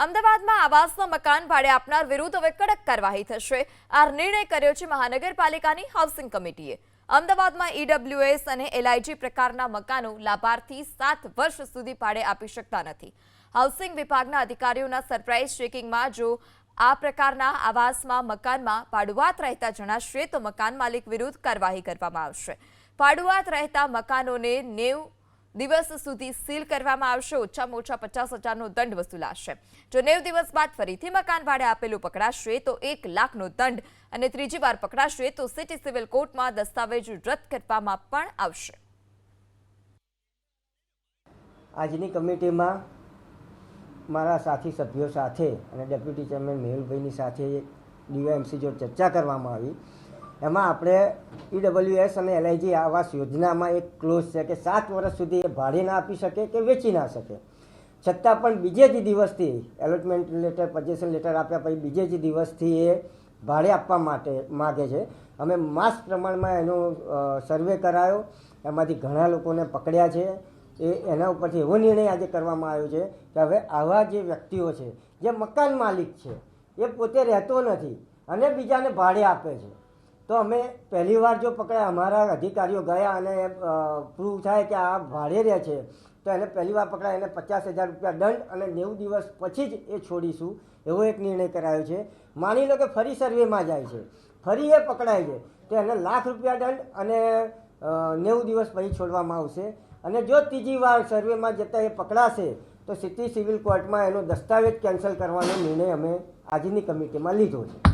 અમદાવાદમાં આવાસમાં મકાન ભાડે આપનાર વિરુદ્ધ હવે કડક કાર્યવાહી થશે। આ નિર્ણય કર્યો છે મહાનગરપાલિકાની હાઉસિંગ કમિટીએ। અમદાવાદમાં ઈડબ્લ્યુએસ અને એલઆઈજી પ્રકારના મકાનો લાભાર્થી 7 વર્ષ સુધી ભાડે આપી શકતા નથી। હાઉસિંગ વિભાગના અધિકારીઓના સરપ્રાઇઝ ચેકિંગમાં જો આ પ્રકારના આવાસમાં મકાનમાં ભાડુઆત રહેતા જણાશે તો મકાન માલિક વિરુદ્ધ કાર્યવાહી કરવામાં આવશે। ભાડુઆત રહેતા મકાનોને 90 દિવસ સુધી સીલ કરવામાં આવશે। ઓછામાં ઓછા 50,000નો દંડ વસૂલાશે। જો 90 દિવસ બાદ ફરીથી મકાન ભાડે આપેલું પકડાશે તો 1 લાખનો દંડ અને ત્રીજી વાર પકડાશે તો સિટી સિવિલ કોર્ટમાં દસ્તાવેજ રદ કરવામાં પણ આવશે। આજની કમિટીમાં મારા સાથી સભ્યો સાથે અને ડેપ્યુટી ચેરમેન મેહુલભાઈની સાથે ડીવાયએમસી જો ચર્ચા કરવામાં આવી। એમાં આપણે ઈડબ્લ્યુએસ અને એલઆઈજી આવાસ યોજનામાં એક ક્લોઝ છે કે 7 વર્ષ સુધી ભાડે ના આપી શકે કે વેચી ના શકે, છતાં પણ બીજે જ દિવસથી એલોટમેન્ટ લેટર પોઝેશન લેટર આપ્યા પછી બીજે જ દિવસથી એ ભાડે આપવા માટે માગે છે। અમે માસ પ્રમાણમાં એનો સર્વે કરાયો, એમાંથી ઘણા લોકોને પકડ્યા છે। એના ઉપરથી એવો નિર્ણય આજે કરવામાં આવ્યો છે કે હવે આવા જે વ્યક્તિઓ છે જે મકાન માલિક છે એ પોતે રહેતો નથી અને બીજાને ભાડે આપે છે, તો અમે પહેલીવાર જો પકડાય, અમારા અધિકારીઓ ગયા અને પ્રૂવ થાય કે આ ભાડે રહે છે તો એને પહેલીવાર પકડાય એને 50,000 રૂપિયા દંડ અને 90 દિવસ પછી જ એ છોડીશું એવો એક નિર્ણય કરાયો છે। માની લો કે ફરી સર્વેમાં જાય છે, ફરી એ પકડાય છે તો એને ₹1 લાખ દંડ અને 90 દિવસ પછી છોડવામાં આવશે। અને જો ત્રીજી વાર સર્વેમાં જતાં એ પકડાશે તો સિટી સિવિલ કોર્ટમાં એનો દસ્તાવેજ કેન્સલ કરવાનો નિર્ણય અમે આજની કમિટીમાં લીધો છે।